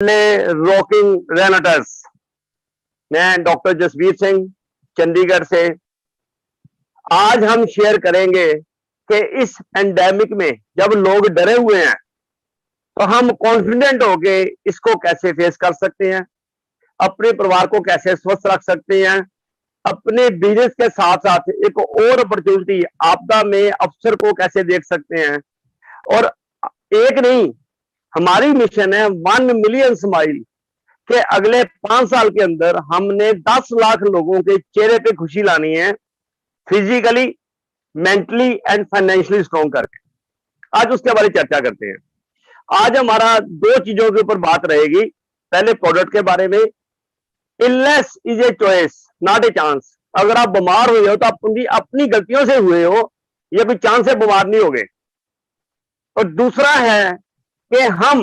Rocking रेनेटर्स। मैं doctor Jasvir Singh Chandigarh से। आज हम शेयर करेंगे कि इस एंडेमिक में जब लोग डरे हुए हैं तो हम कॉन्फिडेंट होके इसको कैसे फेस कर सकते हैं, अपने परिवार को कैसे स्वस्थ रख सकते हैं, अपने बिजनेस के साथ साथ एक और अपॉर्चुनिटी आपदा में अवसर को कैसे देख सकते हैं। और एक नहीं, हमारी मिशन है 1 मिलियन स्माइल के अगले 5 साल के अंदर हमने 10 लाख लोगों के चेहरे पे खुशी लानी है, physically, mentally and financially strong करके। आज उसके बारे में चर्चा करते हैं। आज हमारा 2 चीजों के ऊपर बात रहेगी। पहले प्रोडक्ट के बारे में। Illness is a choice not a chance. अगर आप बीमार हुए हो तो अपनी गलतियों से हुए हो, ये कोई चांस से बीमार नहीं हो गए। और दूसरा है कि हम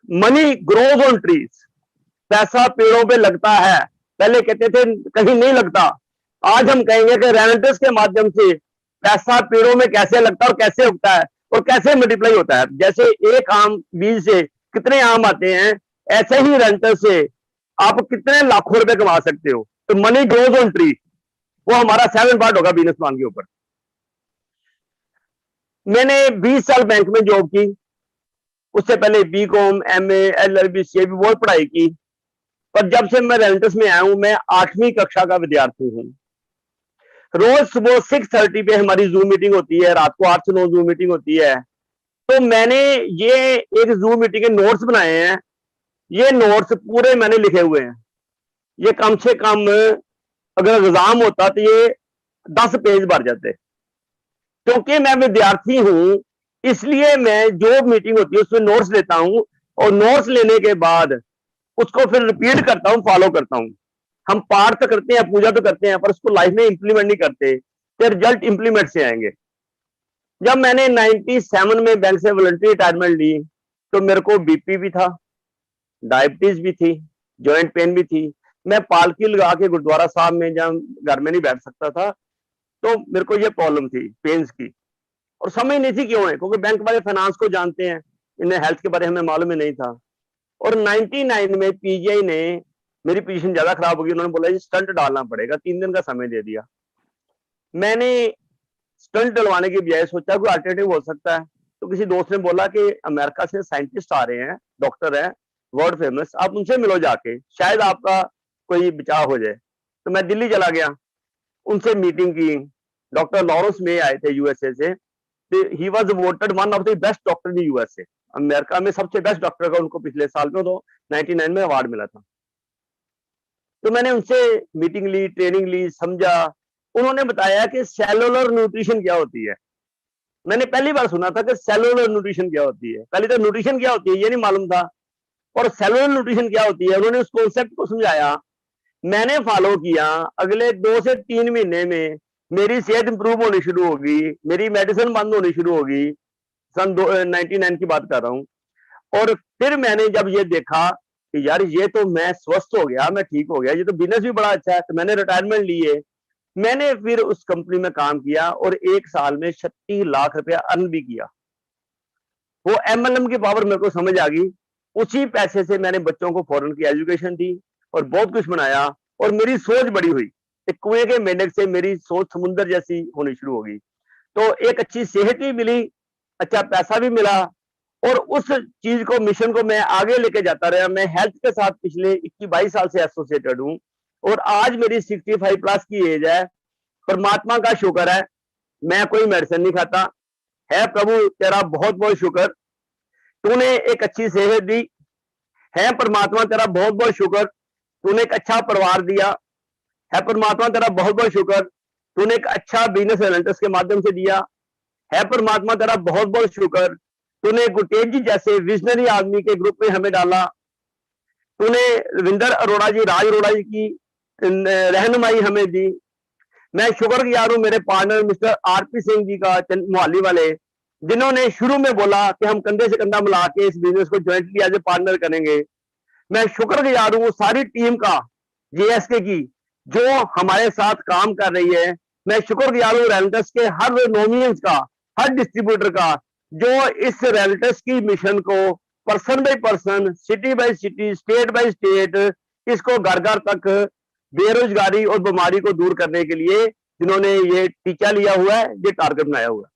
मनी ग्रोज ऑन ट्रीज, पैसा पेड़ों पे लगता है। पहले कहते थे कहीं नहीं लगता, आज हम कहेंगे कि रेनेटर्स के माध्यम से पैसा पेड़ों में कैसे लगता है और कैसे उगता है और कैसे मल्टीप्लाई होता है। जैसे एक आम बीज से कितने आम आते हैं, ऐसे ही रेंटर से आप कितने लाखों रुपए कमा सकते हो। तो मनी ग्रोज ऑन ट्री, वो हमारा 7 पार्ट होगा बिजनेस प्लान के ऊपर। मैंने 20 साल बैंक में जॉब की, उससे पहले बीकॉम, एमए, एलएलबी, सीए भी बहुत पढ़ाई की। पर जब से मैं रेंटर्स में आया हूं, मैं 8वीं कक्षा का विद्यार्थी हूं। रोज सुबह 6:30 पे हमारी जूम मीटिंग होती है, रात को 8 से 9 जूम मीटिंग होती है। तो मैंने ये एक जूम मीटिंग के नोट्स बनाए हैं। ये नोट्स पूरे मैंने लिखे हुए हैं। ये कम से कम अगर एग्जाम होता तो ये 10 पेज भर जाते। क्योंकि मैं विद्यार्थी हूं, इसलिए मैं जो मीटिंग होती है उसमें नोट्स लेता हूं, और नोट्स लेने के बाद उसको फिर रिपीट करता हूं, फॉलो करता हूं। हम पाठ तो करते हैं, पूजा तो करते हैं, पर उसको लाइफ में इंप्लीमेंट नहीं करते, तो रिजल्ट इंप्लीमेंट से आएंगे। जब मैंने 97 में बैंक से वॉलंटरी रिटायरमेंट ली तो मेरे को बीपी भी था, डायबिटीज भी थी, जॉइंट पेन भी थी। मैं पालकी लगा के गुरुद्वारा साहब में, जब घर में नहीं बैठ सकता था, तो मेरे को ये प्रॉब्लम थी पेन्स की। और समझ नहीं थी क्यों है, क्योंकि बैंक वाले फाइनेंस को जानते हैं, इन्हें हेल्थ के बारे में हमें मालूम ही नहीं था। और 99 में पीजीआई ने, मेरी पोजीशन ज्यादा खराब होगी, उन्होंने बोला जी स्टंट डालना पड़ेगा, 3 दिन का समय दे दिया। मैंने स्टंट डलवाने की बजाय सोचा कोई अल्टरनेटिव हो सकता है। तो किसी दोस्त ने बोला कि अमेरिका से साइंटिस्ट आ रहे हैं, डॉक्टर है, वर्ल्ड फेमस, आप उनसे मिलो जाके, शायद आपका कोई बचाव हो जाए। तो मैं दिल्ली चला गया, उनसे मीटिंग की। डॉक्टर लॉरेंस में आए थे यूएसए से। He was voted one of the best doctor in USA. America में सबसे बेस्ट डॉक्टर का उनको पिछले साल में, तो 99 में अवार्ड मिला था। तो मैंने उनसे मीटिंग ली, ट्रेनिंग ली, समझा। उन्होंने बताया कि सेलुलर न्यूट्रिशन क्या होती है। मैंने पहली बार सुना था कि सेलुलर न्यूट्रिशन क्या होती है। पहले तो न्यूट्रिशन क्या होती है ये नहीं मालूम था, और सेलुलर न्यूट्रिशन क्या होती है उन्होंने उस कॉन्सेप्ट को समझाया। मैंने फॉलो किया। अगले 2 से 3 महीने में मेरी सेहत इंप्रूव होनी शुरू होगी, मेरी मेडिसिन बंद होनी शुरू होगी। सन 99 की बात कर रहा हूँ। और फिर मैंने जब ये देखा कि यार ये तो मैं स्वस्थ हो गया, मैं ठीक हो गया, ये तो बिजनेस भी बड़ा अच्छा है, तो मैंने रिटायरमेंट लिए। मैंने फिर उस कंपनी में काम किया और 1 साल में 36 लाख रुपया अर्न भी किया। वो एमएलएम की पावर मेरे को समझ आ गई। उसी पैसे से मैंने बच्चों को फॉरेन की एजुकेशन दी और बहुत कुछ बनाया, और मेरी सोच बड़ी हुई। एक कुएं के मेंढक से मेरी सोच समुद्र जैसी होनी शुरू हो गई। तो एक अच्छी सेहत भी मिली, अच्छा पैसा भी मिला, और उस चीज को, मिशन को मैं आगे लेके जाता रहा। मैं हेल्थ के साथ पिछले 21-22 साल से एसोसिएटेड हूँ, और आज मेरी 65 प्लस की एज है। परमात्मा का शुक्र है, मैं कोई मेडिसिन नहीं खाता। है प्रभु तेरा बहुत बहुत शुक्र, तूने एक अच्छी सेहत दी। है परमात्मा तेरा बहुत बहुत शुक्र, तूने एक अच्छा परिवार दिया। है परमात्मा तेरा बहुत बहुत शुक्र, तूने एक अच्छा बिजनेस रेंटर्स के माध्यम से दिया। है परमात्मा तेरा बहुत बहुत शुक्र, तूने गुरतेज जी जैसे विजनरी आदमी के ग्रुप में हमें डाला। तूने रविंदर अरोड़ा जी, राज अरोड़ा जी की रहनुमाई हमें दी। मैं शुक्रगुजार हूं मेरे partner mister RP Singh ji का, मोहाली वाले, जिन्होंने शुरू में बोला कि हम कंधे से कंधा मिला के इस बिजनेस को ज्वाइंटली एज ए पार्टनर करेंगे। मैं शुक्रगुजार हूं सारी टीम का, जेएसके की, जो हमारे साथ काम कर रही है। मैं शुक्रगुजार हूं रेंटर्स के हर नोमिनियंस का, हर डिस्ट्रीब्यूटर का, जो इस रेंटर्स की मिशन को person by person, city by city, state by state, इसको घर घर तक बेरोजगारी और बीमारी को दूर करने के लिए जिन्होंने ये टीचा लिया हुआ है, ये टारगेट बनाया हुआ है।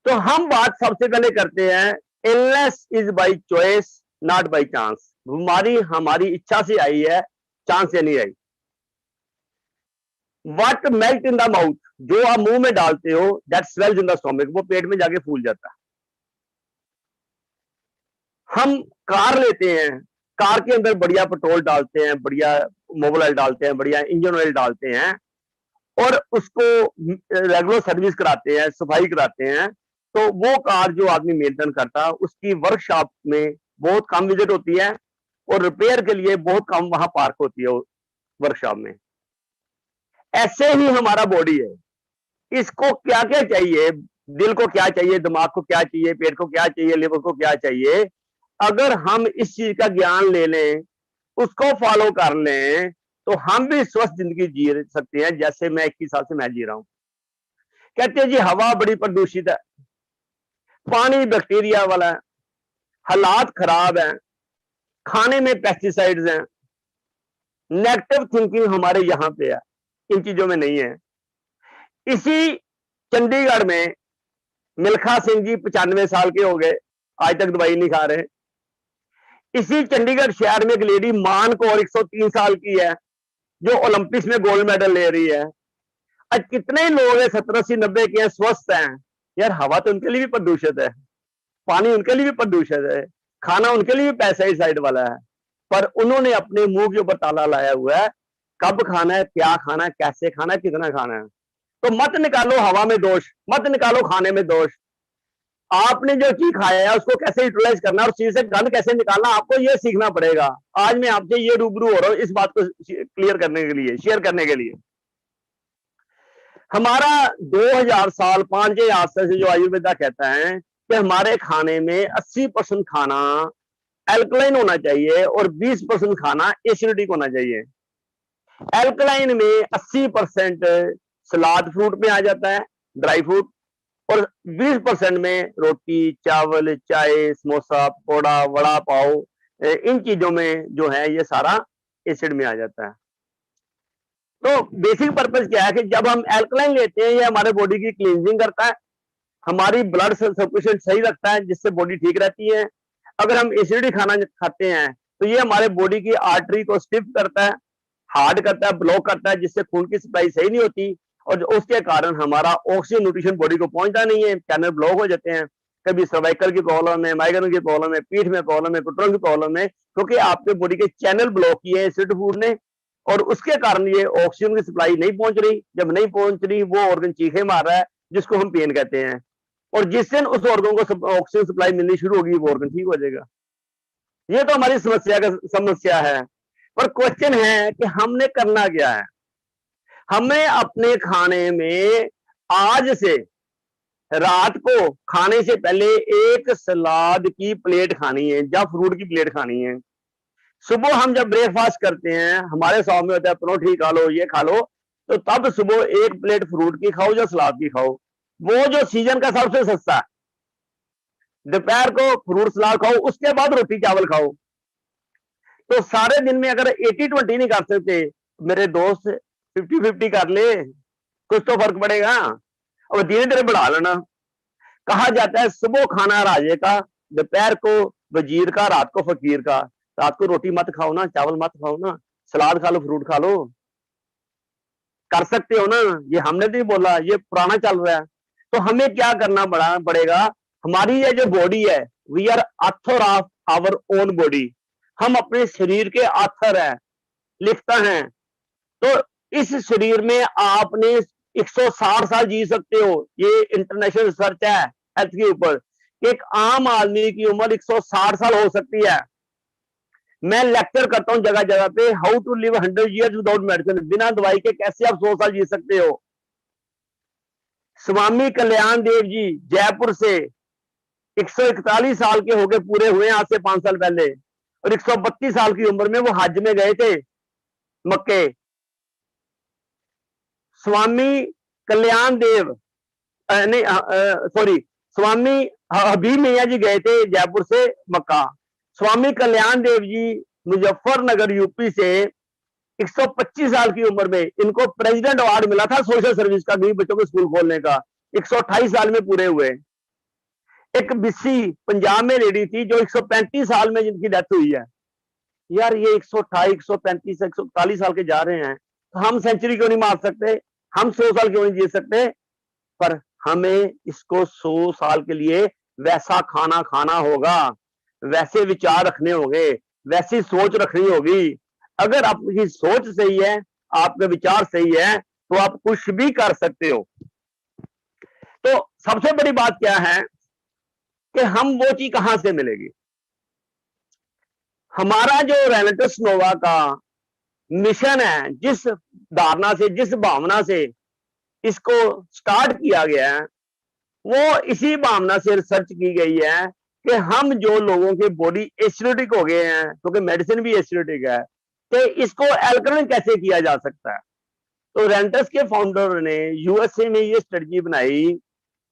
तो हम बात सबसे पहले करते हैं, illness is by choice not by chance. बीमारी हमारी इच्छा से आई है, चांस से नहीं आई। What melt in the mouth, जो आप मुंह में डालते हो, that swells in the stomach, वो पेट में जाके फूल जाता है। हम कार लेते हैं, कार के अंदर बढ़िया पेट्रोल डालते हैं, बढ़िया मोबिल ऑयल डालते हैं, बढ़िया इंजन ऑयल डालते हैं और उसको रेगुलर सर्विस कराते हैं, सफाई कराते हैं। तो वो कार जो आदमी मेंटेन करता है, उसकी वर्कशॉप में बहुत कम विजिट होती है और रिपेयर के लिए बहुत कम वहां पार्क होती है वर्कशॉप में। ऐसे ही हमारा बॉडी है, इसको क्या क्या चाहिए, दिल को क्या चाहिए, दिमाग को क्या चाहिए, पेट को क्या चाहिए, लिवर को क्या चाहिए, अगर हम इस चीज का ज्ञान ले लें, उसको फॉलो कर लें, तो हम भी स्वस्थ जिंदगी जी सकते हैं, जैसे मैं 21 साल से मैं जी रहा हूं। कहते हैं जी हवा बड़ी प्रदूषित है, पानी बैक्टीरिया वाला है, हालात खराब हैं, खाने में पेस्टिसाइड्स हैं, नेगेटिव थिंकिंग हमारे यहां पे है, इन चीजों में नहीं है। इसी चंडीगढ़ में मिल्खा सिंह जी 95 साल के हो गए, आज तक दवाई नहीं खा रहे। इसी चंडीगढ़ शहर में एक लेडी मान कौर 103 साल की है, जो ओलंपिक्स में गोल्ड मेडल ले रही है। आज कितने लोग हैं 70 80 90 के हैं, स्वस्थ हैं। यार हवा तो उनके लिए भी प्रदूषित है, पानी उनके लिए भी प्रदूषित है, खाना उनके लिए भी पेस्टिसाइड वाला है, पर उन्होंने अपने मुंह के ऊपर ताला लाया हुआ है, कब खाना है, क्या खाना है, कैसे खाना है, कितना खाना है। तो मत निकालो हवा में दोष, मत निकालो खाने में दोष। आपने जो चीज खाया है उसको कैसे यूटिलाइज करना है और चीज से गंद कैसे निकालना, आपको ये सीखना पड़ेगा। आज मैं आपसे ये रूबरू हो रहा हूँ इस बात को क्लियर करने के लिए, शेयर करने के लिए। हमारा 2000 साल 5000 साल से जो आयुर्वेदा कहता है कि हमारे खाने में 80% खाना एल्कलाइन होना चाहिए और 20% खाना एसिडिक होना चाहिए। एल्कलाइन में 80% सलाद फ्रूट में आ जाता है, ड्राई फ्रूट, और 20% में रोटी, चावल, चाय, समोसा, पकौड़ा, वड़ा पाव, इन चीजों में जो है ये सारा एसिड में आ जाता है। तो बेसिक पर्पज क्या है कि जब हम एल्कलाइन लेते हैं, ये हमारे बॉडी की क्लींजिंग करता है, हमारी ब्लड सर्कुलेशन सही रखता है, जिससे बॉडी ठीक रहती है। अगर हम एसिडिक खाना खाते हैं तो ये हमारे बॉडी की आर्टरी को स्टिफ करता है, हार्ड करता है, ब्लॉक करता है, जिससे खून की सप्लाई सही नहीं होती और उसके कारण हमारा ऑक्सीजन न्यूट्रिशन बॉडी को पहुंचता नहीं है, चैनल ब्लॉक हो जाते हैं। कभी सर्वाइकल की प्रॉब्लम है, माइग्रेन की प्रॉब्लम है, पीठ में प्रॉब्लम है, घुटनों की प्रॉब्लम है, क्योंकि आपके बॉडी के चैनल ब्लॉक किए एसिड फूड ने और उसके कारण ये ऑक्सीजन की सप्लाई नहीं पहुंच रही। जब नहीं पहुंच रही, वो ऑर्गन चीखे मार रहा है, जिसको हम पेन कहते हैं, और जिस दिन उस ऑर्गन को ऑक्सीजन सप्लाई मिलनी शुरू होगी, वो ऑर्गन ठीक हो जाएगा। ये तो हमारी समस्या है। पर क्वेश्चन है कि हमने करना क्या है। हमें अपने खाने में आज से रात को खाने से पहले एक सलाद की प्लेट खानी है या फ्रूट की प्लेट खानी है। सुबह हम जब ब्रेकफास्ट करते हैं, हमारे सामने में होता है परोठी खा लो, ये खा लो, तो तब सुबह एक प्लेट फ्रूट की खाओ या सलाद की खाओ, वो जो सीजन का सबसे सस्ता है। दोपहर को फ्रूट सलाद खाओ, उसके बाद रोटी चावल खाओ। तो सारे दिन में अगर 80-20 नहीं कर सकते, मेरे दोस्त 50-50 कर ले, कुछ तो फर्क पड़ेगा, और धीरे धीरे बढ़ा लेना। कहा जाता है सुबह खाना राजे का, दोपहर को वजीर का, रात को फकीर का। रात को रोटी मत खाओ ना, चावल मत खाओ ना, सलाद खा लो, फ्रूट खा लो, कर सकते हो ना। ये हमने तो नहीं बोला, ये पुराना चल रहा है। तो हमें क्या करना पड़ेगा, हमारी ये जो बॉडी है, we are author of our own body, हम अपने शरीर के ऑथर है, लिखता है। तो इस शरीर में आपने 160 साल जी सकते हो, ये इंटरनेशनल रिसर्च है हेल्थ के ऊपर। एक आम आदमी की उम्र 160 साल हो सकती है। मैं लेक्चर करता हूं जगह जगह पे, how to live 100 years without medicine, बिना दवाई के कैसे आप 100 साल जी सकते हो। स्वामी कल्याण देव जी जयपुर से 141 साल के होके पूरे हुए आज से 5 साल पहले, और 132 साल की उम्र में वो हज में गए थे मक्के। स्वामी कल्याण देव नहीं, सॉरी, स्वामी हबीब मियाँ जी गए थे जयपुर से मक्का। स्वामी कल्याण देव जी मुजफ्फरनगर यूपी से 125 साल की उम्र में इनको प्रेसिडेंट अवार्ड मिला था सोशल सर्विस का, गरीब बच्चों को स्कूल खोलने का। 128 साल में पूरे हुए। एक बिस्सी पंजाब में लेडी थी जो 135 साल में जिनकी डेथ हुई है। यार ये 128, 135, 141 साल के जा रहे हैं, तो हम सेंचुरी क्यों नहीं मार सकते? हम 100 साल क्यों नहीं जी सकते? पर हमें इसको 100 साल के लिए वैसा खाना खाना होगा, वैसे विचार रखने होंगे, वैसी सोच रखनी होगी। अगर आपकी सोच सही है, आपके विचार सही है, तो आप कुछ भी कर सकते हो। तो सबसे बड़ी बात क्या है कि हम वो चीज कहां से मिलेगी? हमारा जो रेनेटस नोवा का मिशन है, जिस धारणा से, जिस भावना से इसको स्टार्ट किया गया है, वो इसी भावना से रिसर्च की गई है कि हम जो लोगों के बॉडी एसिडिक हो गए हैं, क्योंकि मेडिसिन भी एसिडिक है, तो इसको एल्कलाइन कैसे किया जा सकता है। तो रेंटस के फाउंडर ने यूएसए में ये स्ट्रेटजी बनाई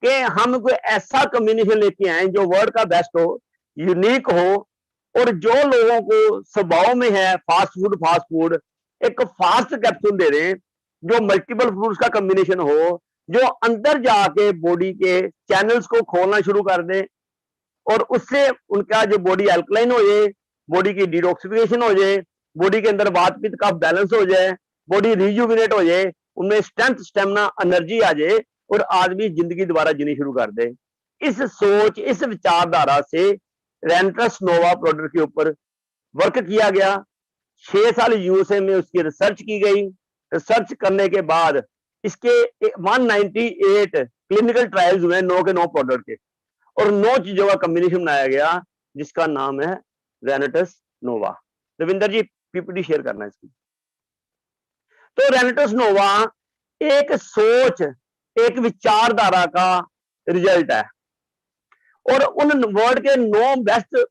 कि हम कोई ऐसा कम्बिनेशन लेके आए जो वर्ल्ड का बेस्ट हो, यूनिक हो, और जो लोगों को स्वभाव में है फास्ट फूड, एक फास्ट कैप्सूल दे रहे हैं जो मल्टीपल फ्रूट्स का कॉम्बिनेशन हो, जो अंदर जाके बॉडी के चैनल्स को खोलना शुरू कर दे, और उससे उनका जो बॉडी अल्कलाइन हो जाए, बॉडी की डिटॉक्सिफिकेशन हो जाए, बॉडी के अंदर वात पित्त का बैलेंस हो जाए, बॉडी रिजुविनेट हो जाए, उनमें स्ट्रेंथ, स्टेमिना, एनर्जी आ जाए, और आदमी जिंदगी दोबारा जीनी शुरू कर दे। इस सोच, इस विचारधारा से रेंटस नोवा प्रोडक्ट के ऊपर वर्क किया गया। 6 साल यूएसए में उसकी रिसर्च की गई। रिसर्च करने के बाद इसके 198 क्लिनिकल ट्रायल्स हुए 9 के 9 प्रोडक्ट के, और 9 चीजों का कॉम्बिनेशन बनाया गया जिसका नाम है रेनेटस नोवा। रविंदर जी पीपीटी शेयर करना है इसकी। तो रेनेटस नोवा एक सोच, एक विचारधारा का रिजल्ट है, और उन वर्ल्ड के 9 बेस्ट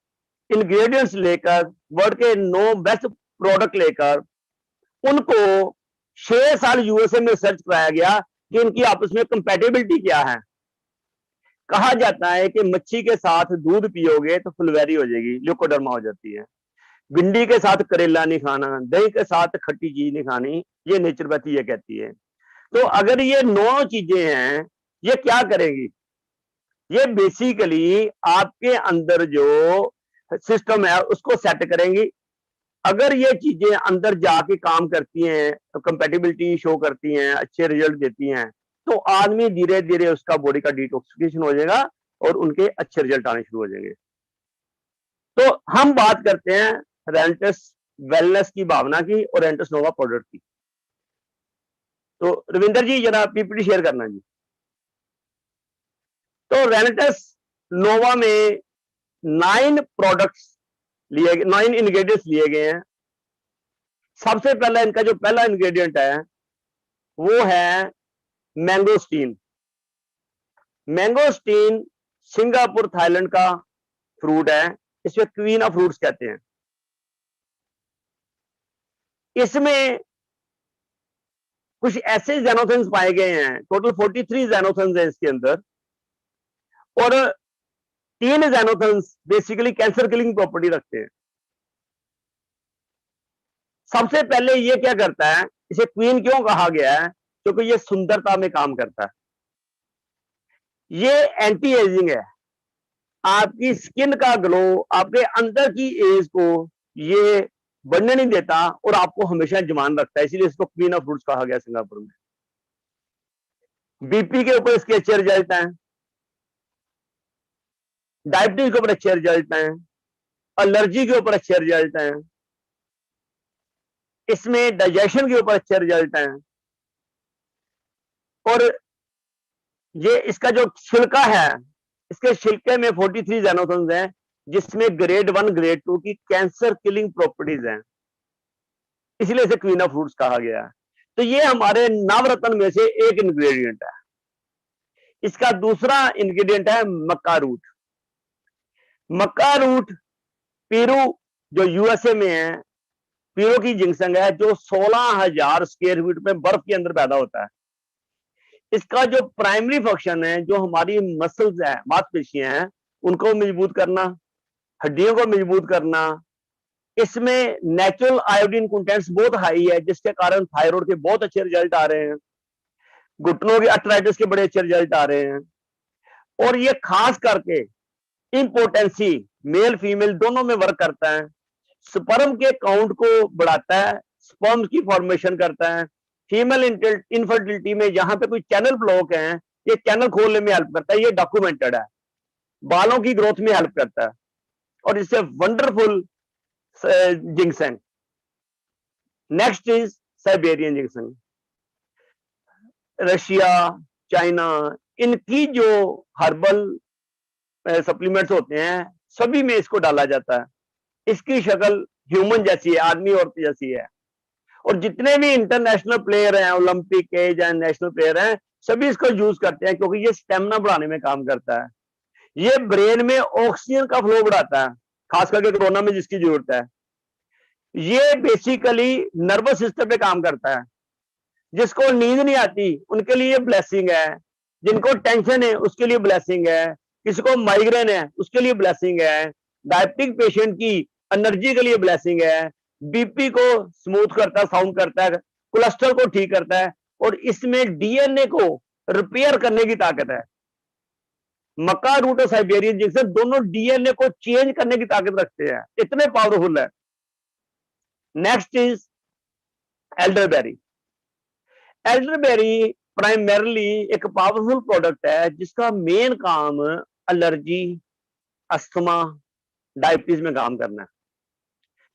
इंग्रेडिएंट्स लेकर, वर्ल्ड के 9 बेस्ट प्रोडक्ट लेकर, उनको 6 साल यूएसए में रिसर्च कराया गया कि इनकी आपस में कंपैटिबिलिटी क्या है। कहा जाता है कि मच्छी के साथ दूध पियोगे तो फुलवैरी हो जाएगी, ल्यूकोडर्मा हो जाती है। भिंडी के साथ करेला नहीं खाना, दही के साथ खट्टी चीज नहीं खानी, ये नेचुरोपैथी ये कहती है। तो अगर ये 9 चीजें हैं, ये क्या करेंगी? ये बेसिकली आपके अंदर जो सिस्टम है उसको सेट करेंगी। अगर ये चीजें अंदर जाके काम करती हैं, तो कंपैटिबिलिटी शो करती हैं, अच्छे रिजल्ट देती हैं, तो आदमी धीरे धीरे उसका बॉडी का डिटॉक्सिफिकेशन हो जाएगा और उनके अच्छे रिजल्ट आने शुरू हो जाएंगे। तो हम बात करते हैं रेंटस वेलनेस की भावना की और रेंटस नोवा प्रोडक्ट की। तो रविंदर जी जरा पीपीटी शेयर करना जी। तो रेनेटस नोवा में 9 प्रोडक्ट्स लिए, 9 इंग्रेडिएंट्स लिए गए हैं। सबसे पहला इनका जो पहला इंग्रेडिएंट है वो है मैंगोस्टीन। मैंगोस्टीन सिंगापुर थाईलैंड का फ्रूट है, इसमें क्वीन ऑफ फ्रूट्स कहते हैं। इसमें कुछ ऐसे जेनोथिन्स पाए गए हैं, टोटल 43 जेनोथिन्स है इसके अंदर, और 3 जेनोथिन्स बेसिकली कैंसर किलिंग प्रॉपर्टी रखते हैं। सबसे पहले ये क्या करता है, इसे क्वीन क्यों कहा गया है? क्योंकि ये सुंदरता में काम करता है, ये एंटी एजिंग है, आपकी स्किन का ग्लो, आपके अंदर की एज को ये बढ़ने नहीं देता और आपको हमेशा जवान रखता है, इसीलिए इसको क्वीन ऑफ फ्रूट्स कहा गया सिंगापुर में। बीपी के ऊपर इसके अच्छे रिजल्ट हैं, डायबिटीज के ऊपर अच्छे रिजल्ट हैं, एलर्जी के ऊपर अच्छे रिजल्ट हैं, इसमें डाइजेशन के ऊपर अच्छे रिजल्ट हैं, और ये इसका जो छिलका है, इसके छिलके में 43 जेनोथिन्स हैं, जिसमें ग्रेड 1 ग्रेड 2 की कैंसर किलिंग प्रॉपर्टीज हैं, इसलिए इसे क्वीन ऑफ फ्रूट्स कहा गया है। तो ये हमारे नवरत्न में से एक इंग्रेडिएंट है। इसका दूसरा इंग्रेडिएंट है मक्का रूट। मक्का रूट पीरू जो यूएसए में है, पीरू की जिंसंग है जो 16,000 स्क्वायर फीट में बर्फ के अंदर पैदा होता है। इसका जो प्राइमरी फंक्शन है, जो हमारी मसल्स है, मांसपेशियां हैं, उनको मजबूत करना, हड्डियों को मजबूत करना। इसमें नेचुरल आयोडीन कंटेंट्स बहुत हाई है, जिसके कारण थायराइड के बहुत अच्छे रिजल्ट आ रहे हैं, घुटनों की अर्थराइटिस के बड़े अच्छे रिजल्ट आ रहे हैं। और ये खास करके इंपोर्टेंसी मेल फीमेल दोनों में वर्क करता है, स्पर्म के काउंट को बढ़ाता है, स्पर्म की फॉर्मेशन करता है, फीमेल इनफर्टिलिटी में जहां पे कोई चैनल ब्लॉक है, ये चैनल खोलने में हेल्प करता है, ये डॉक्यूमेंटेड है, बालों की ग्रोथ में हेल्प करता है, और इससे wonderful ginseng. Next is Siberian ginseng. Russia, China, इनकी जो हर्बल सप्लीमेंट्स होते हैं, सभी में इसको डाला जाता है। इसकी शक्ल ह्यूमन जैसी है, आदमी औरत जैसी है। और जितने भी इंटरनेशनल प्लेयर हैं, ओलंपिक के या नेशनल प्लेयर हैं, सभी इसको यूज करते हैं, क्योंकि ये स्टेमिना बढ़ाने में काम करता है। ये ब्रेन में ऑक्सीजन का फ्लो बढ़ाता है, खास करके कोरोना में जिसकी जरूरत है। ये बेसिकली नर्वस सिस्टम पे काम करता है। जिसको नींद नहीं आती उनके लिए ब्लेसिंग है, जिनको टेंशन है उसके लिए ब्लेसिंग है, किसी को माइग्रेन है उसके लिए ब्लेसिंग है, डायबिटिक पेशेंट की एनर्जी के लिए ब्लेसिंग है, बीपी को स्मूथ करता है, साउंड करता है, कोलेस्ट्रॉल को ठीक करता है, और इसमें डीएनए को रिपेयर करने की ताकत है। मक्का रूट और साइबेरियन जिंक्शन दोनों डीएनए को चेंज करने की ताकत रखते हैं, इतने पावरफुल है। Next is elderberry. Elderberry primarily एक पावरफुल प्रोडक्ट है, जिसका मेन काम एलर्जी, अस्थमा, डायबिटीज में काम करना है।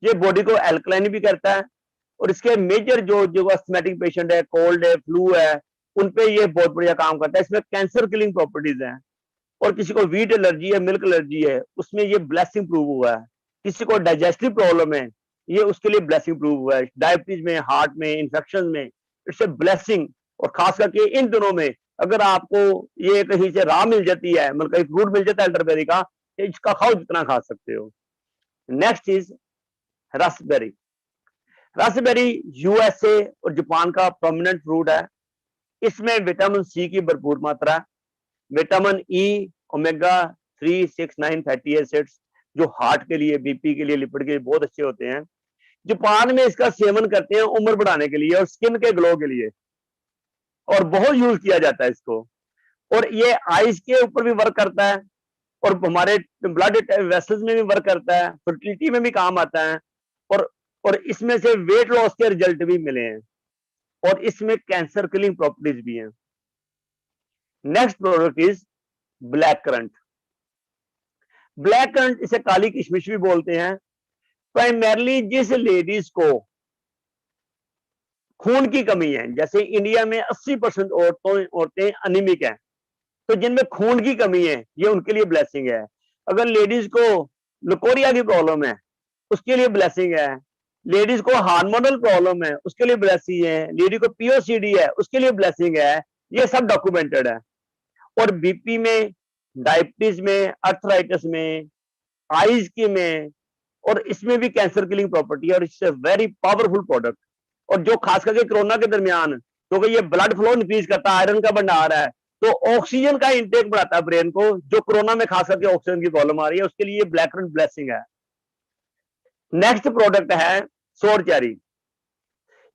ये बॉडी को एल्कलाइन भी करता है, और इसके मेजर जो अस्थमेटिक पेशेंट है, कोल्ड है, फ्लू है, उन पे ये बहुत बढ़िया काम करता है। इसमें कैंसर किलिंग प्रॉपर्टीज हैं। और किसी को वीट एलर्जी है, मिल्क एलर्जी है, उसमें ये ब्लेसिंग प्रूव हुआ है। किसी को डाइजेस्टिव प्रॉब्लम है, ये उसके लिए ब्लेसिंग प्रूव हुआ है। डायबिटीज में, हार्ट में, इन्फेक्शन में, इट्स ए ब्लेसिंग। और खास करके इन दिनों में अगर आपको ये कहीं से राह मिल जाती है, मतलब कहीं फ्रूट मिल जाता है एल्डरबेरी का, इसका खाओ जितना खा सकते हो। Next is Raspberry. Raspberry USA और जापान का प्रोमिनेंट फ्रूट है। इसमें विटामिन सी की भरपूर मात्रा है, vitamin E, omega 3, 6, 9 fatty acids, जो हार्ट के लिए, बीपी के लिए, लिपिड के लिए बहुत अच्छे होते हैं। जापान में इसका सेवन करते हैं उम्र बढ़ाने के लिए और स्किन के ग्लो के लिए, और बहुत यूज किया जाता है इसको। और ये आइज के ऊपर भी वर्क करता है, और हमारे ब्लड वेसल्स में भी वर्क करता है, फर्टिलिटी में भी काम आता है। और और इसमें से वेट लॉस के रिजल्ट भी मिले हैं, और इसमें कैंसर किलिंग प्रॉपर्टीज भी हैं। Next product is black currant. Black currant, इसे काली किशमिश भी बोलते हैं। प्राइमरली जिस लेडीज को खून की कमी है, जैसे इंडिया में 80% औरतें अनिमिक हैं, तो जिनमें खून की कमी है, ये उनके लिए ब्लेसिंग है। अगर लेडीज को लुकोरिया की प्रॉब्लम है, उसके लिए ब्लेसिंग है। लेडीज को हार्मोनल प्रॉब्लम है, उसके लिए ब्लेसिंग है। लेडी को पीओसीडी है, उसके लिए ब्लेसिंग है। ये सब डॉक्यूमेंटेड है। और बीपी में, डायबिटीज में, अर्थराइटिस में, आइज की में, और इसमें भी कैंसर किलिंग प्रॉपर्टी है, और इससे वेरी पावरफुल प्रोडक्ट। और जो खास करके कोरोना के दरमियान, क्योंकि ये ब्लड फ्लो इंक्रीज करता है, आयरन का भंडार है, तो ऑक्सीजन का इंटेक बढ़ाता है ब्रेन को, जो कोरोना में खास करके ऑक्सीजन की प्रॉब्लम आ रही है, उसके लिए ब्लैक करंट ब्लेसिंग है। नेक्स्ट प्रोडक्ट है सोर चेरी।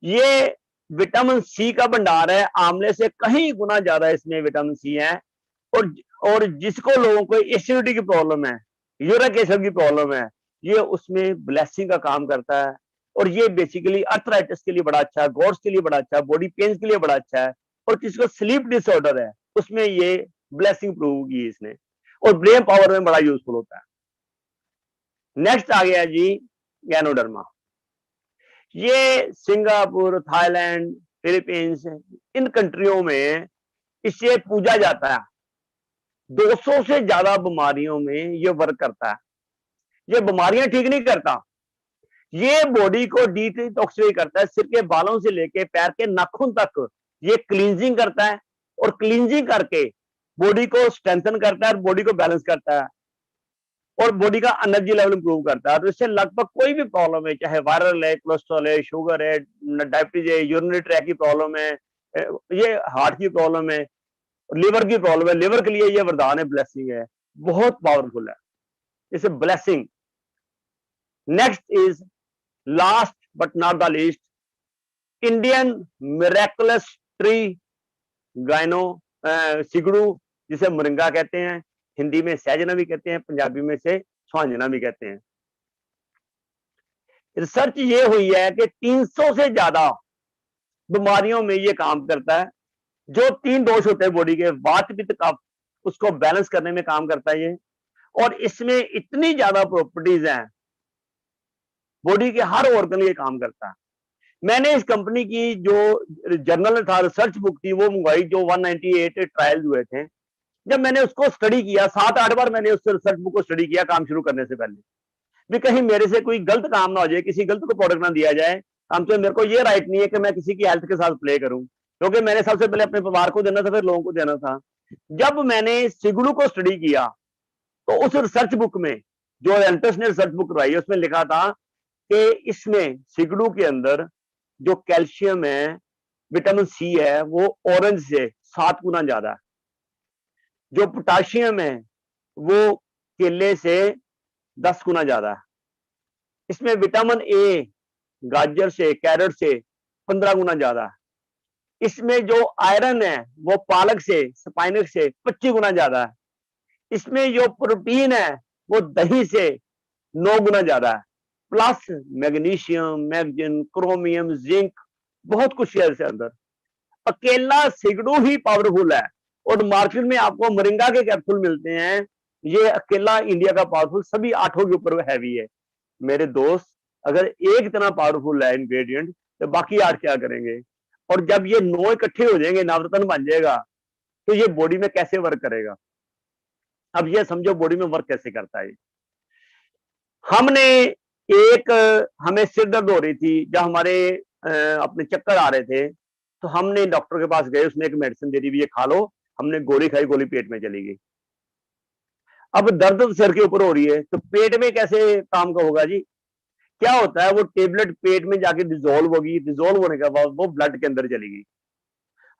ये विटामिन सी का भंडार है, आंवले से कहीं गुना ज्यादा इसमें विटामिन सी है। और जिसको लोगों को एसिडिटी की प्रॉब्लम है, यूरिक एसिड की प्रॉब्लम है, ये उसमें ब्लेसिंग का काम करता है। और ये बेसिकली अर्थराइटिस के लिए बड़ा अच्छा है, गॉर्स के लिए बड़ा अच्छा है, बॉडी पेन्स के लिए बड़ा अच्छा है। और किसी को स्लीप डिसऑर्डर है, उसमें ये ब्लेसिंग प्रूव की इसने, और ब्रेन पावर में बड़ा यूजफुल होता है। नेक्स्ट आ गया जी गैनोडर्मा। ये सिंगापुर, थाईलैंड, फिलीपींस, इन कंट्रियों में इसे पूजा जाता है। 200 से ज्यादा बीमारियों में ये वर्क करता है। ये बीमारियां ठीक नहीं करता, ये बॉडी को डिटॉक्सिफाई करता है। सिर के बालों से लेके पैर के नाखून तक ये क्लींजिंग करता है, और क्लींजिंग करके बॉडी को स्ट्रेंथन करता है, और बॉडी को बैलेंस करता है, और बॉडी का एनर्जी लेवल इंप्रूव करता है। तो इससे लगभग कोई भी प्रॉब्लम है, चाहे वायरल है, कोलेस्ट्रॉल है, शुगर है, डायबिटीज है, यूरिनरी ट्रैक की प्रॉब्लम है, ये हार्ट की प्रॉब्लम है, लिवर की प्रॉब्लम है, लिवर के लिए ये वरदान है, ब्लेसिंग है, बहुत पावरफुल है, इसे blessing. Next is last but not the least, Indian miraculous tree, गायनो सिगड़ू, जिसे मोरिंगा कहते हैं, हिंदी में सहजना भी कहते हैं, पंजाबी में से सुहांजना भी कहते हैं। रिसर्च ये हुई है कि 300 से ज्यादा बीमारियों में ये काम करता है। जो 3 दोष होते हैं बॉडी के, वात पित्त कफ, उसको बैलेंस करने में काम करता है ये। और इसमें इतनी ज्यादा प्रॉपर्टीज हैं, बॉडी के हर ऑर्गन ये काम करता है। मैंने इस कंपनी की जो जर्नल था, रिसर्च बुक थी, वो मंगवाई, जो 198 ट्रायल हुए थे। जब मैंने उसको स्टडी किया, 7-8 बार मैंने उस रिसर्च बुक को स्टडी किया काम शुरू करने से पहले, भी कहीं मेरे से कोई गलत काम ना हो जाए, किसी गलत को प्रोडक्ट ना दिया जाए। हम तो, मेरे को ये राइट नहीं है कि मैं किसी की हेल्थ के साथ प्ले करूं, क्योंकि मैंने सबसे पहले अपने परिवार को देना था, फिर लोगों को देना था। जब मैंने सिगड़ू को स्टडी किया, तो उस रिसर्च बुक में, जो एंटस ने रिसर्च बुक करवाई, उसमें लिखा था कि इसमें सिगड़ू के अंदर जो कैल्शियम है, विटामिन सी है, वो ऑरेंज से 7 गुना ज्यादा है। जो पोटाशियम है, वो केले से 10 गुना ज्यादा है। इसमें विटामिन ए गाजर से, कैरेट से 15 गुना ज्यादा है। इसमें जो आयरन है, वो पालक से, स्पाइनक से 25 गुना ज्यादा है। इसमें जो प्रोटीन है, वो दही से 9 गुना ज्यादा है। Plus magnesium, magnesium, chromium, zinc, बहुत कुछ है इसके अंदर। अकेला सिगड़ू ही पावरफुल है, और मार्केट में आपको मोरिंगा के कैप्सूल मिलते हैं, ये अकेला इंडिया का पावरफुल, सभी 8 के ऊपर हैवी है। मेरे दोस्त, अगर एक इतना पावरफुल है इंग्रेडिएंट, तो बाकी 8 क्या करेंगे? और जब ये 9 इकट्ठे हो जाएंगे, नवरत्न बन जाएगा, तो ये बॉडी में कैसे वर्क करेगा? अब ये समझो बॉडी में वर्क कैसे करता है। हमने हमें सिर दर्द हो रही थी, जब हमारे अपने चक्कर आ रहे थे, तो हमने डॉक्टर के पास गए, उसने एक मेडिसिन दे दी, भी ये खा लो। हमने गोली खाई, गोली पेट में चली गई। अब दर्द सिर के ऊपर हो रही है, तो पेट में कैसे काम का होगा जी? क्या होता है, वो टेबलेट पेट में जाके डिजोल्व होगी, डिजोल्व होने के बाद वो ब्लड के अंदर चलेगी।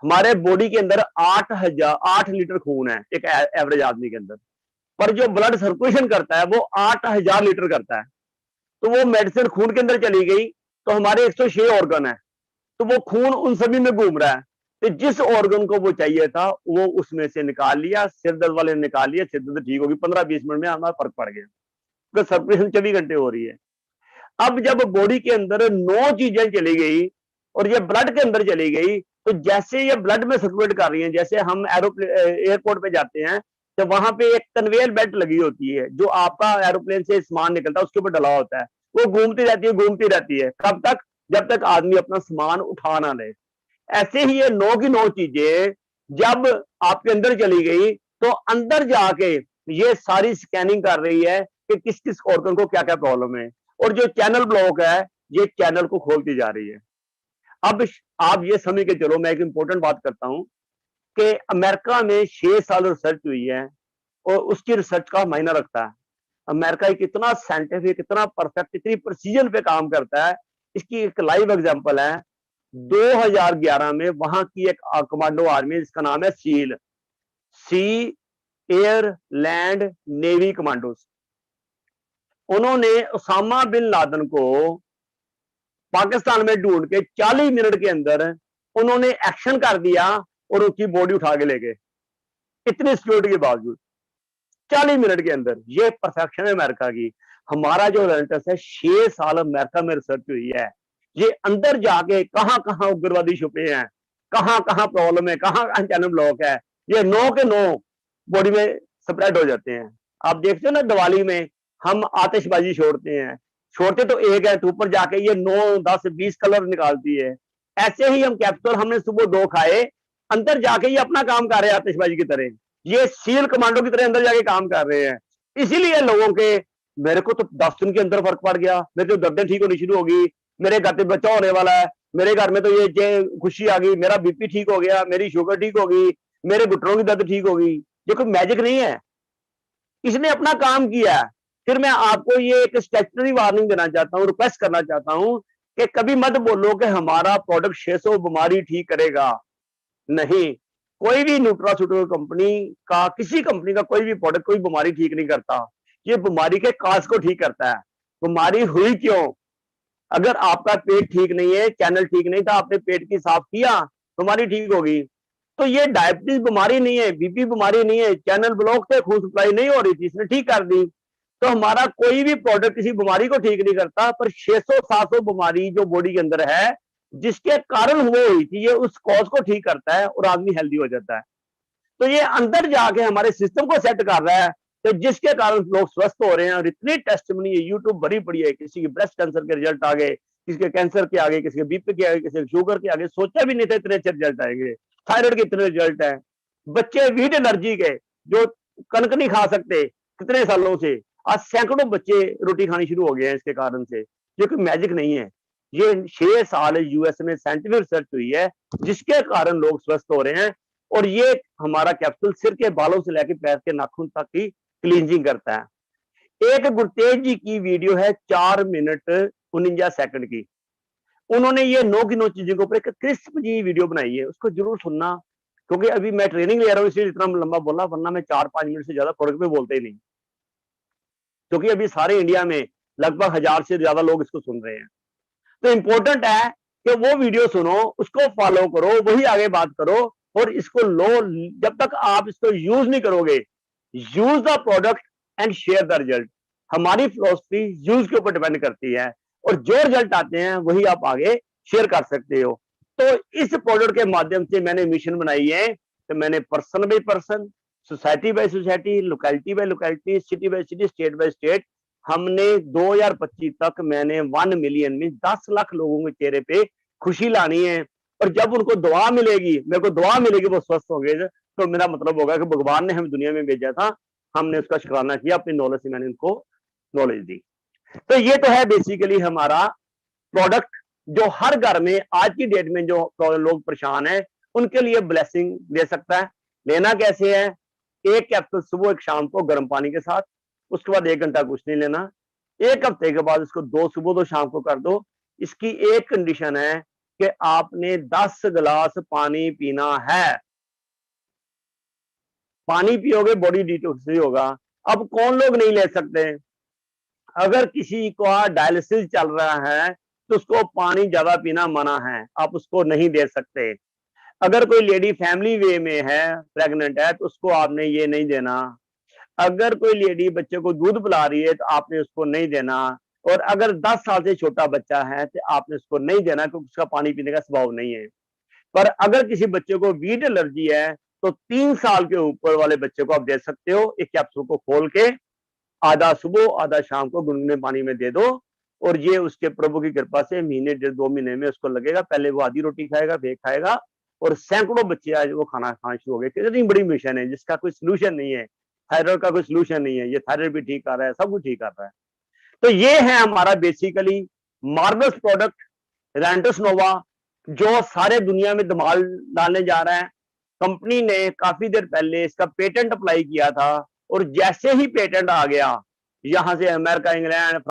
हमारे बॉडी के अंदर 8 लीटर खून है एक एवरेज आदमी के अंदर, पर जो ब्लड सर्कुलेशन करता है वो 8000 लीटर करता है। तो वो मेडिसिन खून के अंदर चली गई, तो हमारे 106 ऑर्गन है, तो वो खून उन सभी में घूम रहा है। तो जिस ऑर्गन को वो चाहिए था, वो उसमें से निकाल लिया, सिर दर्द वाले ने निकाल लिया, सिर दर्द ठीक होगी, 15-20 मिनट में हमारा फर्क पड़ गया, तो सर्कुलेशन 24 घंटे हो रही है। अब जब बॉडी के अंदर 9 चीजें चली गई, और ये ब्लड के अंदर चली गई, तो जैसे ये ब्लड में सर्कुलेट कर रही है, जैसे हम एयरपोर्ट पे जाते हैं, तो वहां पे एक कन्वेयर बेल्ट लगी होती है, जो आपका एरोप्लेन से सामान निकलता है उसके ऊपर डला होता है, वो घूमती रहती है, घूमती रहती है। कब तक? जब तक आदमी अपना सामान उठा ना ले। ऐसे ही ये 9 की 9 चीजें जब आपके अंदर चली गई, तो अंदर जाके ये सारी स्कैनिंग कर रही है कि किस किस ऑर्गन को क्या क्या प्रॉब्लम है, और जो चैनल ब्लॉक है, ये चैनल को खोलती जा रही है। अब आप ये समझ के चलो, मैं एक इंपॉर्टेंट बात करता हूं कि अमेरिका में 6 साल रिसर्च हुई है, और उसकी रिसर्च का मायना रखता है। अमेरिका एक इतना साइंटिफिक, इतना परफेक्ट, इतनी प्रिसीजन पे काम करता है। इसकी एक लाइव एग्जांपल है, 2011 में वहां की एक कमांडो आर्मी है, जिसका नाम है सील, सी एयर लैंड नेवी कमांडोज। उन्होंने उसामा बिन लादेन को पाकिस्तान में ढूंढ के 40 मिनट के अंदर उन्होंने एक्शन कर दिया, और उसकी बॉडी उठा के ले गए, इतनी सिक्योरिटी के बावजूद 40 मिनट के अंदर। ये परफेक्शन है अमेरिका की। हमारा जो रेलेंटस है, 6 साल अमेरिका में रिसर्च हुई है, ये अंदर जाके कहां कहां उग्रवादी छुपे हैं, कहां कहां प्रॉब्लम है, कहां कहां चैनल ब्लॉक है, ये 9 के 9 बॉडी में स्प्रेड हो जाते हैं। आप देखते हो ना, दिवाली में हम आतिशबाजी छोड़ते हैं, छोड़ते तो एक है, तो ऊपर जाके ये 9, 10, 20 कलर निकालती है। ऐसे ही हम कैप्सूल हमने सुबह 2 खाए, अंदर जाके ये अपना काम कर रहे हैं आतिशबाजी की तरह, ये सील कमांडो की तरह अंदर जाके काम कर रहे हैं। इसीलिए लोगों के, मेरे को तो 10 दिन के अंदर फर्क पड़ गया, मेरे तो दर्दें ठीक होनी शुरू होगी, मेरे घर पे बच्चा होने वाला है, मेरे घर में तो ये खुशी आ गई, मेरा बीपी ठीक हो गया, मेरी शुगर ठीक होगी, मेरे घुटनों की दर्द ठीक होगी। ये कोई मैजिक नहीं है, इसने अपना काम किया है। फिर मैं आपको ये एक स्टेचुटरी वार्निंग देना चाहता हूँ, रिक्वेस्ट करना चाहता हूँ कि कभी मत बोलो कि हमारा प्रोडक्ट 600 बीमारी ठीक करेगा। नहीं, कोई भी न्यूट्रास्यूटिकल कंपनी का, किसी कंपनी का कोई भी प्रोडक्ट कोई बीमारी ठीक नहीं करता। ये बीमारी के काज को ठीक करता है। बीमारी हुई क्यों? अगर आपका पेट ठीक नहीं है, चैनल ठीक नहीं था, आपने पेट की साफ किया, बीमारी ठीक होगी। तो ये डायबिटीज बीमारी नहीं है, बीपी बीमारी नहीं है, चैनल ब्लॉक थे, खून सप्लाई नहीं हो रही थी, इसने ठीक कर दी। तो हमारा कोई भी प्रोडक्ट किसी बीमारी को ठीक नहीं करता, पर 600-700 बीमारी जो बॉडी के अंदर है, जिसके कारण वो हुई थी, ये उस कॉज को ठीक करता है और आदमी हेल्दी हो जाता है। तो ये अंदर जाके हमारे सिस्टम को सेट कर रहा है, तो जिसके कारण लोग स्वस्थ हो रहे हैं। और इतनी टेस्टिमनी है, यूट्यूब भरी पड़ी है, किसी की ब्रेस्ट कैंसर के रिजल्ट आ गए, किसी के कैंसर के आगे, किसी के बीपी के आगे, किसी के शुगर के आगे, सोचा भी नहीं था इतने अच्छे रिजल्ट आएंगे। थायराइड के इतने रिजल्ट है। बच्चे वीट एलर्जी के, जो कनक नहीं खा सकते कितने सालों से, आज सैकड़ों बच्चे रोटी खानी शुरू हो गए हैं इसके कारण से। ये कोई मैजिक नहीं है, ये 6 साल यूएस में साइंटिफिक रिसर्च हुई है, जिसके कारण लोग स्वस्थ हो रहे हैं। और ये हमारा कैप्सूल सिर के बालों से लेकर पैर के नाखून तक की क्लींजिंग करता है। एक गुरतेज जी की वीडियो है 4 मिनट 49 सेकंड की। उन्होंने ये 9 की 9 चीजों के ऊपर एक क्रिस्प जी वीडियो बनाई है, उसको जरूर सुनना। क्योंकि अभी मैं ट्रेनिंग ले रहा हूँ, इसलिए इतना लंबा बोला, वरना मैं 4-5 मिनट से ज्यादा प्रोडक्ट पे बोलते ही नहीं। क्योंकि अभी सारे इंडिया में लगभग 1000 से ज्यादा लोग इसको सुन रहे हैं। तो इंपॉर्टेंट है कि वो वीडियो सुनो, उसको फॉलो करो, वही आगे बात करो और इसको लो। जब तक आप इसको यूज नहीं करोगे, use the product and share the result. हमारी फिलॉसफी यूज के ऊपर डिपेंड करती है, और जो रिजल्ट आते हैं वही आप आगे शेयर कर सकते हो। तो इस प्रोडक्ट के माध्यम से मैंने मिशन बनाई है, तो मैंने person by person, society by society, locality by locality, city by city, state by state, हमने 2025 तक मैंने 1 मिलियन में 10 लाख लोगों के चेहरे पे खुशी लानी है। और जब उनको दुआ मिलेगी, मेरे को दुआ मिलेगी, वो स्वस्थ होंगे, तो मेरा मतलब होगा कि भगवान ने हमें दुनिया में भेजा था, हमने उसका शुक्राना किया, अपनी नॉलेज से मैंने उनको नॉलेज दी। तो ये तो है बेसिकली हमारा प्रोडक्ट, जो हर घर में आज की डेट में जो लोग परेशान है उनके लिए ब्लेसिंग दे सकता है। लेना कैसे है? एक कैप्सूल सुबह एक शाम को गर्म पानी के साथ, उसके बाद 1 घंटा कुछ नहीं लेना। 1 हफ्ते के बाद इसको 2 सुबह 2 शाम को कर दो। इसकी एक कंडीशन है कि आपने 10 गिलास पानी पीना है। पानी पियोगे बॉडी डिटॉक्स होगा। अब कौन लोग नहीं ले सकते? अगर किसी का डायलिसिस चल रहा है तो उसको पानी ज्यादा पीना मना है, आप उसको नहीं दे सकते। अगर कोई लेडी फैमिली वे में है, प्रेग्नेंट है, तो उसको आपने ये नहीं देना। अगर कोई लेडी बच्चे को दूध पिला रही है तो आपने उसको नहीं देना। और अगर 10 साल से छोटा बच्चा है तो आपने उसको नहीं देना, क्योंकि उसका पानी पीने का स्वभाव नहीं है। पर अगर किसी बच्चे को वीट एलर्जी है तो 3 साल के ऊपर वाले बच्चे को आप दे सकते हो। एक कैप्सूल को खोल के आधा सुबह आधा शाम को गुनगुने पानी में दे दो, और ये उसके प्रभु की कृपा से महीने 1.5-2 महीने में उसको लगेगा। पहले वो आधी रोटी खाएगा, फिर खाएगा, और सैकड़ों बच्चे आज वो खाना खाना शुरू हो गए। कितनी बड़ी मिशन है जिसका कोई सोल्यूशन नहीं है। थायराइड का कोई सोल्यूशन नहीं है, ये थायराइड भी ठीक कर रहा है, सब कुछ ठीक कर रहा है। तो ये है हमारा बेसिकली मार्वलस प्रोडक्ट रैंटस नोवा, जो सारे दुनिया में धमाल डालने जा रहा है। कंपनी ने काफी देर पहले इसका पेटेंट अप्लाई किया था, और जैसे ही पेटेंट आ गया, यहां से अमेरिका, इंग्लैंड,